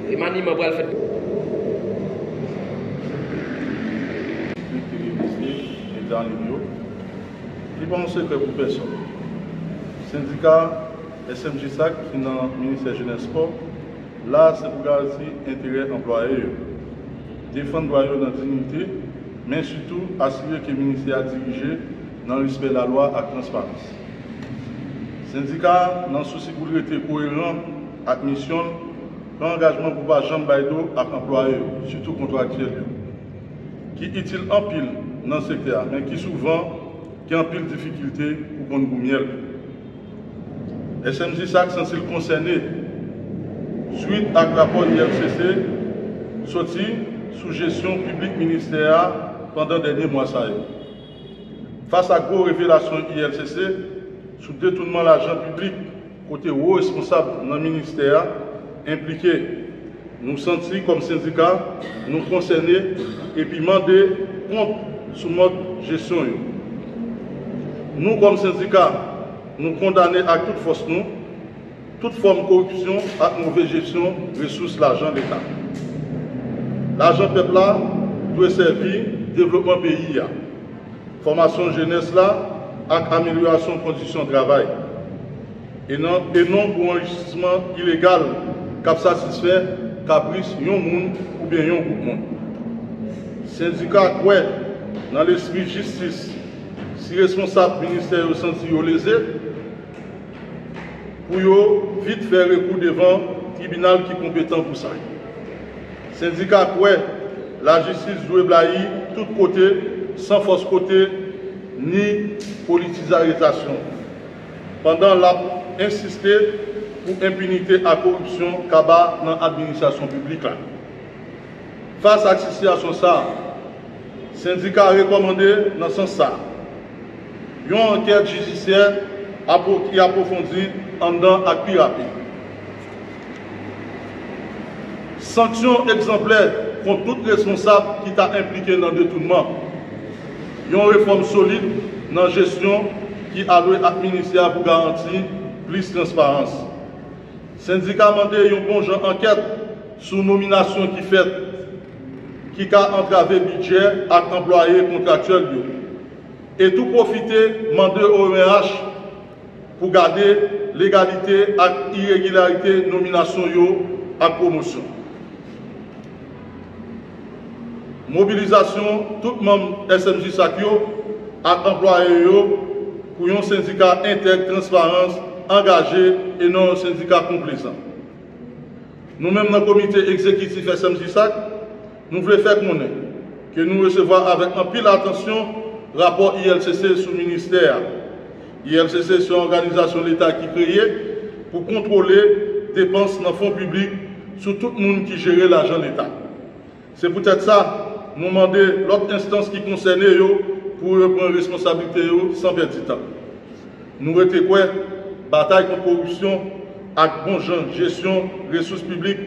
Et maniement pour le faire. Je pense que pour personne. Syndicat SMJ-SAC, qui est dans le ministère Jeunesse Sport, là, c'est pour garantir l'intérêt employé, défendre le droit dans la dignité, mais surtout assurer que le ministère a dirigé dans le respect de la loi et la transparence. Le syndicat, dans le souci pour être cohérent avec la mission, prend engagement pour pas Jean Baïdo avec l'employé, surtout contractuel, qui est utile en pile dans le secteur, mais qui souvent qui ont pile de difficultés pour qu'on nous miel. SMJ-SAC censé le concerner suite à le rapport IFCC sorti sous gestion publique ministérielle pendant les derniers mois. Face à gros révélations IFCC sous détournement de l'argent public côté haut responsable dans le ministère impliqué, nous sentons comme syndicat, nous concerner et puis demander compte sur notre gestion. Nous, comme syndicat, nous condamnons à toute force, toute forme de corruption, à mauvaise gestion des ressources de l'argent de l'État. L'argent peuple là doit servir au développement pays, formation jeunesse là, avec amélioration des conditions de travail. Et non pour enrichissement illégal, cap satisfait, caprice, yon moun ou bien yon groupe monde. Syndicat, ouais, dans l'esprit de justice, si responsable ministère au senti lésé, pour vite faire recours devant le tribunal qui est compétent pour ça. Syndicat, ouais, la justice doit blayer tout côté, sans force côté, ni politisation. Pendant la insister pour impunité à corruption cabas dans l'administration publique. Face à cette situation, le syndicat a recommandé dans ce sens une enquête judiciaire qui approfondie en dedans et plus rapide. Sanctions exemplaires contre tout responsable qui t'a impliqué dans le détournement. Une réforme solide dans la gestion qui a loué à ministère pour garantir plus de transparence. Le syndicat a demandé une bonne enquête sur nomination qui fait, qui a entravé le budget à employés contractuels. Et tout profiter, demander au OMH pour garder l'égalité et l'irrégularité nomination et promotion. Mobilisation, tout le monde SMJ-SAC à employés pour un syndicat intègre, transparence, engagé et non un syndicat complaisant. Nous-mêmes, dans le comité exécutif SMJ-SAC, nous voulons faire connaître que nous recevons avec un pile attention le rapport ILCC sous le ministère. ILCC, c'est une organisation de l'État qui est créée pour contrôler les dépenses dans le fonds public sur tout le monde qui gère l'argent de l'État. C'est peut-être ça, nous demandons l'autre instance qui concerne pour prendre responsabilité sans perdre du temps. Nous retenons quoi? Bataille contre la corruption, avec bon genre, gestion, ressources publiques,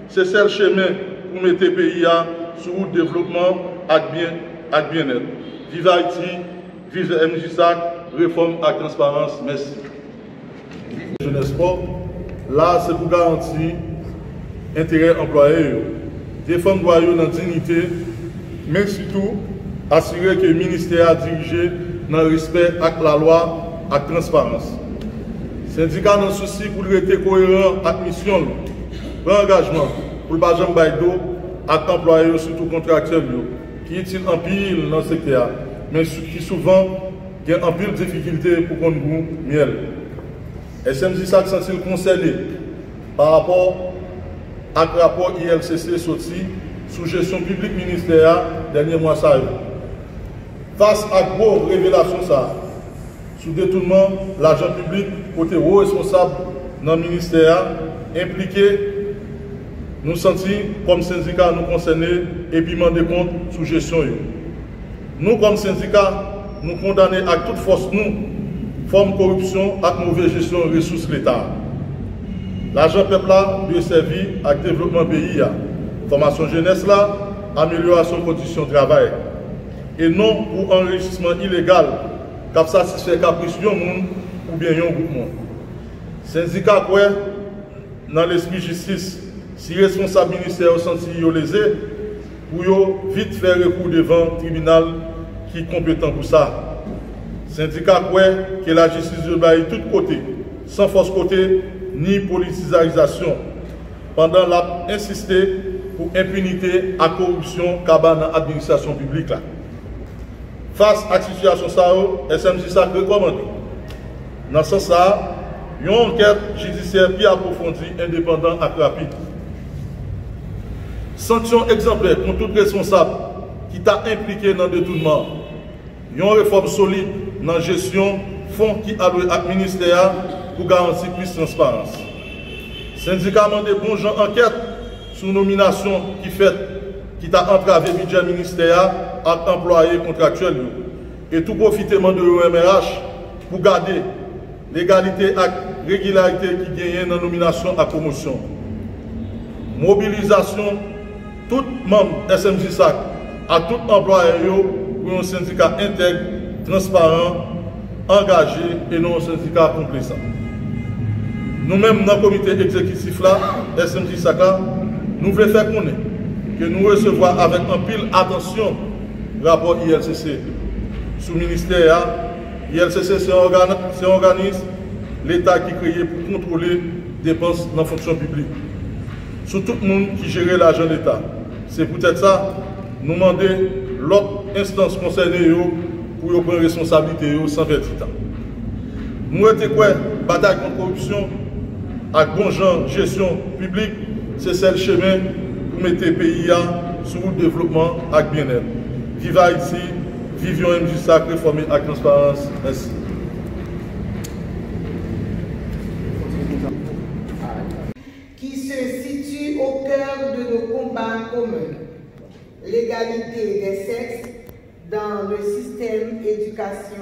c'est le chemin pour mettre le pays sur le développement avec bien-être. Vive Haïti, vive MJ-SAC, réforme et transparence. Merci. Jeunesse Sport, là c'est pour garantir l'intérêt employé, défendre le droit dans la dignité, mais surtout assurer que le ministère a dirigé dans le respect avec la loi et la transparence. Le syndicat dans le souci pour être cohérent avec la mission, prend engagement pour le Bajan Baïdo avec l'employé, surtout contractuel, qui est en pile dans le secteur, mais qui souvent a en pile de difficultés pour qu'on goûte miel. SMJ-SAC sont-ils concernés par rapport à le rapport ILCC sorti sous gestion publique ministérielle dernier mois. Face à gros révélations, sous détournement de l'argent public, côté haut responsable dans le ministère, impliqué, nous sentons comme syndicat nous concernés et puis demander compte sous gestion. Nous, comme syndicat, nous condamnons à toute force, forme de corruption et mauvaise gestion des ressources de l'État. L'argent peuple doit servir à développement pays, formation jeunesse là, amélioration des conditions de travail. Et non pour enrichissement illégal, cap satisfait caprice de monde ou bien un groupe monde. Syndicat quoi, dans l'esprit justice, Si responsable ministère senti lésé, pour vite faire recours devant le tribunal qui est compétent pour ça. Syndicat croit que la justice de bail de tous côtés, sans force côté ni politisation, pendant l'a insisté pour impunité à corruption cabane dans l'administration publique. Là. Face à la situation, SMJ ça recommande. Dans ce sens, une enquête judiciaire plus approfondie, indépendante et rapide. Sanction exemplaire contre tout responsable qui t'a impliqué dans le détournement. Une réforme solide dans la gestion fonds qui allouent à ministère pour garantir plus de transparence. Syndicat de bon gens enquête sur nomination qui t'a entravé le budget ministère à employés contractuels et tout profitement de l'OMRH pour garder l'égalité et régularité qui gagne dans la nomination à promotion. Mobilisation tout membre SMJ SAC à tout employé pour un syndicat intègre, transparent, engagé et non un syndicat complaisant. Nous-mêmes, dans le comité exécutif là, SMJ SAC, nous voulons faire connaître que nous recevons avec un pile attention le rapport ILCC sous le ministère. ILCC, c'est un organisme, l'État qui est créé pour contrôler les dépenses dans la fonction publique. Sur tout le monde qui gère l'argent de l'État. C'est peut-être ça, nous demander l'autre instance concernée pour prendre responsabilité sans perdre de temps. Nous avons quoi, bataille contre la corruption, avec bon genre gestion publique, c'est celle chemin pour mettre le pays sur le développement avec bien-être. Vive Haïti, vivions MJ SAC réformé avec transparence. Merci. Qui se situe au cœur de nos combats communs, l'égalité des sexes dans le système éducatif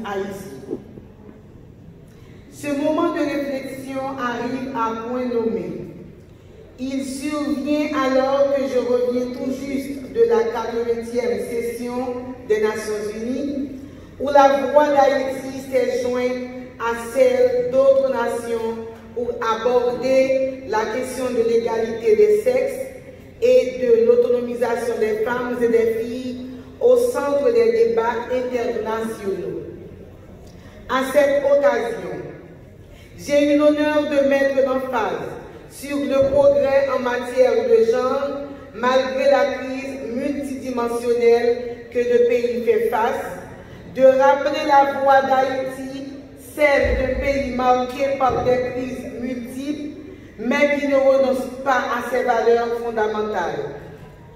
haïtien. Ce moment de réflexion arrive à point nommé. Il survient alors que je reviens tout juste de la 80e session des Nations Unies, où la voix d'Haïti s'est jointe à celle d'autres nations pour aborder la question de l'égalité des sexes et de l'autonomisation des femmes et des filles au centre des débats internationaux. À cette occasion, j'ai eu l'honneur de mettre l'emphase sur le progrès en matière de genre, malgré la crise multidimensionnelle que le pays fait face, de rappeler la voix d'Haïti, celle d'un pays marqué par des crises multiples, mais qui ne renonce pas à ses valeurs fondamentales.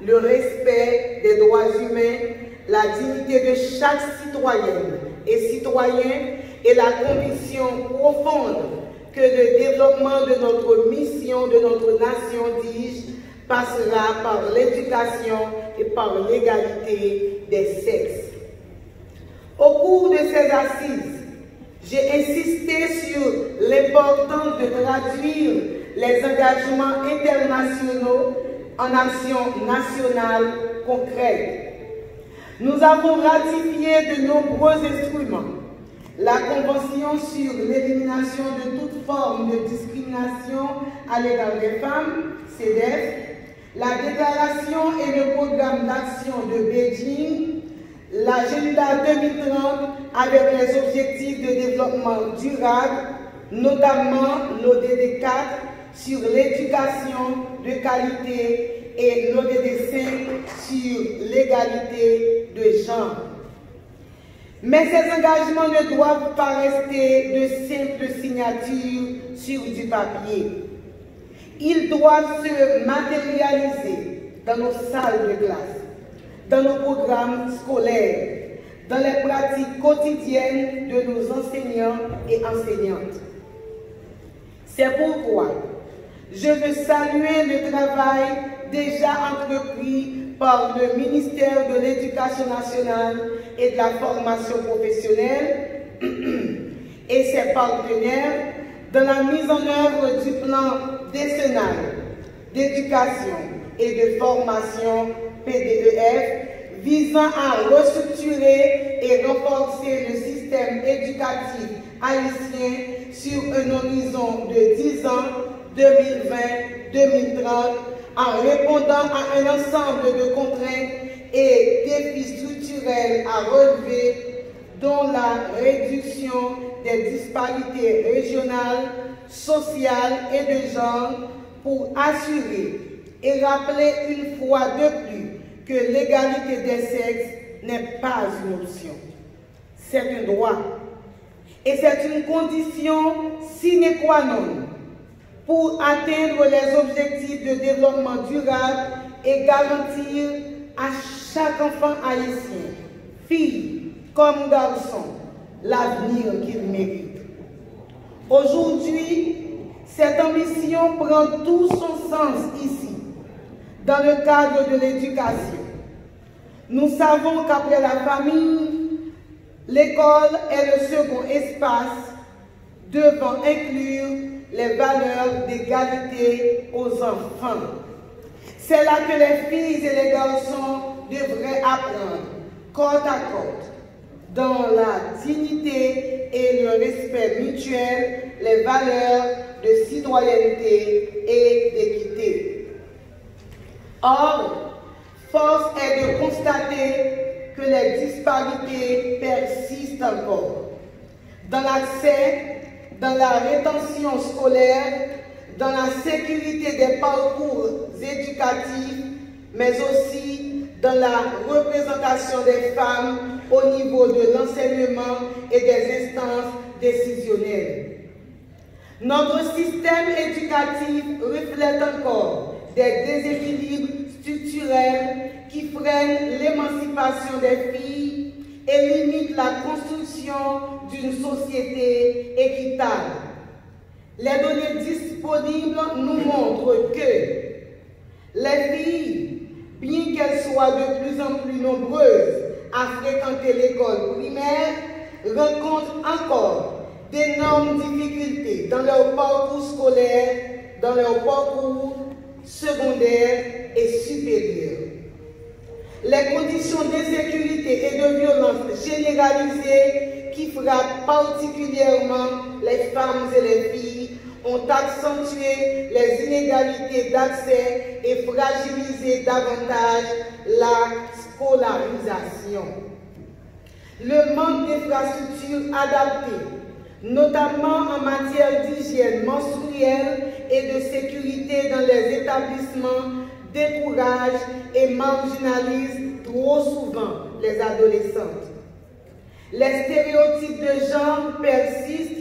Le respect des droits humains, la dignité de chaque citoyenne et citoyen et la conviction profonde que le développement de notre mission, de notre nation, dis-je, passera par l'éducation et par l'égalité des sexes. Au cours de ces assises, j'ai insisté sur l'importance de traduire les engagements internationaux en actions nationales concrètes. Nous avons ratifié de nombreux instruments. La Convention sur l'élimination de toute forme de discrimination à l'égard des femmes, CEDEF, la Déclaration et le Programme d'action de Beijing, l'Agenda 2030 avec les objectifs de développement durable, notamment l'ODD 4 sur l'éducation de qualité et l'ODD 5 sur l'égalité de genre. Mais ces engagements ne doivent pas rester de simples signatures sur du papier. Ils doivent se matérialiser dans nos salles de classe, dans nos programmes scolaires, dans les pratiques quotidiennes de nos enseignants et enseignantes. C'est pourquoi je veux saluer le travail déjà entrepris par le ministère de l'Éducation nationale et de la formation professionnelle et ses partenaires dans la mise en œuvre du plan décennal d'éducation et de formation PDEF visant à restructurer et renforcer le système éducatif haïtien sur un horizon de 10 ans 2020-2030 en répondant à un ensemble de contraintes et défis structurels à relever, dont la réduction des disparités régionales, sociales et de genre, pour assurer et rappeler une fois de plus que l'égalité des sexes n'est pas une option. C'est un droit. Et c'est une condition sine qua non pour atteindre les objectifs de développement durable et garantir à chaque enfant haïtien, fille comme garçon, l'avenir qu'il mérite. Aujourd'hui, cette ambition prend tout son sens ici, dans le cadre de l'éducation. Nous savons qu'après la famille, l'école est le second espace devant inclure les valeurs d'égalité aux enfants. C'est là que les filles et les garçons devraient apprendre, côte à côte, dans la dignité et le respect mutuel, les valeurs de citoyenneté et d'équité. Or, force est de constater que les disparités persistent encore dans l'accès, dans la rétention scolaire, dans la sécurité des parcours éducatifs, mais aussi dans la représentation des femmes au niveau de l'enseignement et des instances décisionnelles. Notre système éducatif reflète encore des déséquilibres structurels qui freinent l'émancipation des filles et limitent la construction d'une société équitable. Les données disponibles nous montrent que les filles, bien qu'elles soient de plus en plus nombreuses à fréquenter l'école primaire, rencontrent encore d'énormes difficultés dans leur parcours scolaire, dans leur parcours secondaire et supérieur. Les conditions d'insécurité et de violence généralisées qui frappent particulièrement les femmes et les filles ont accentué les inégalités d'accès et fragilisé davantage la scolarisation. Le manque d'infrastructures adaptées, notamment en matière d'hygiène menstruelle et de sécurité dans les établissements, décourage et marginalise trop souvent les adolescentes. Les stéréotypes de genre persistent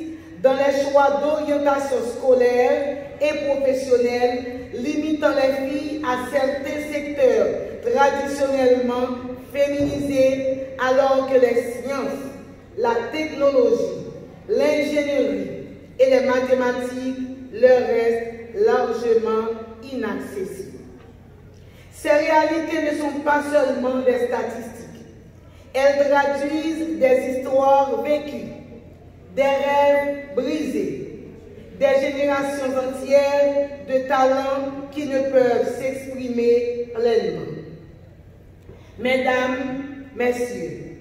dans les choix d'orientation scolaire et professionnelle, limitant les filles à certains secteurs traditionnellement féminisés, alors que les sciences, la technologie, l'ingénierie et les mathématiques leur restent largement inaccessibles. Ces réalités ne sont pas seulement des statistiques. Elles traduisent des histoires vécues, des rêves brisés, des générations entières de talents qui ne peuvent s'exprimer pleinement. Mesdames, Messieurs,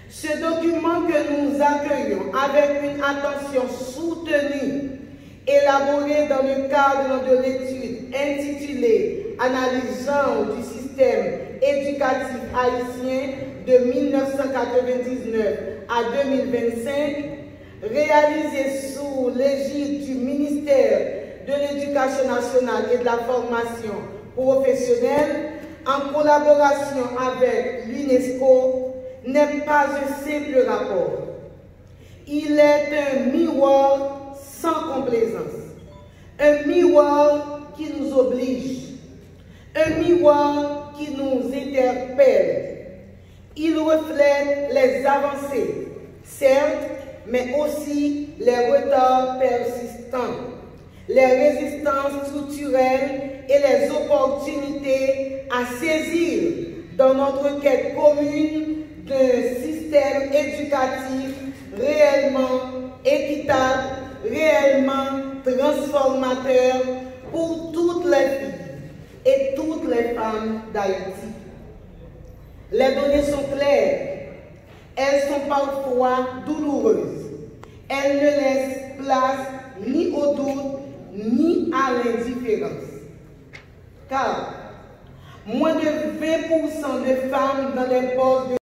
ce document que nous accueillons avec une attention soutenue, élaboré dans le cadre de l'étude intitulée « Analyse genre du système éducatif haïtien de 1999 à 2025 », réalisé sous l'égide du ministère de l'Éducation nationale et de la formation professionnelle, en collaboration avec l'UNESCO, n'est pas un simple rapport. Il est un miroir sans complaisance, un miroir qui nous oblige, un miroir qui nous interpelle. Il reflète les avancées, certes, mais aussi les retards persistants, les résistances structurelles et les opportunités à saisir dans notre quête commune d'un système éducatif réellement équitable, réellement transformateur pour toutes les filles et toutes les femmes d'Haïti. Les données sont claires, elles sont parfois douloureuses, elles ne laissent place ni au doute ni à l'indifférence. Car moins de 20% de femmes dans les postes de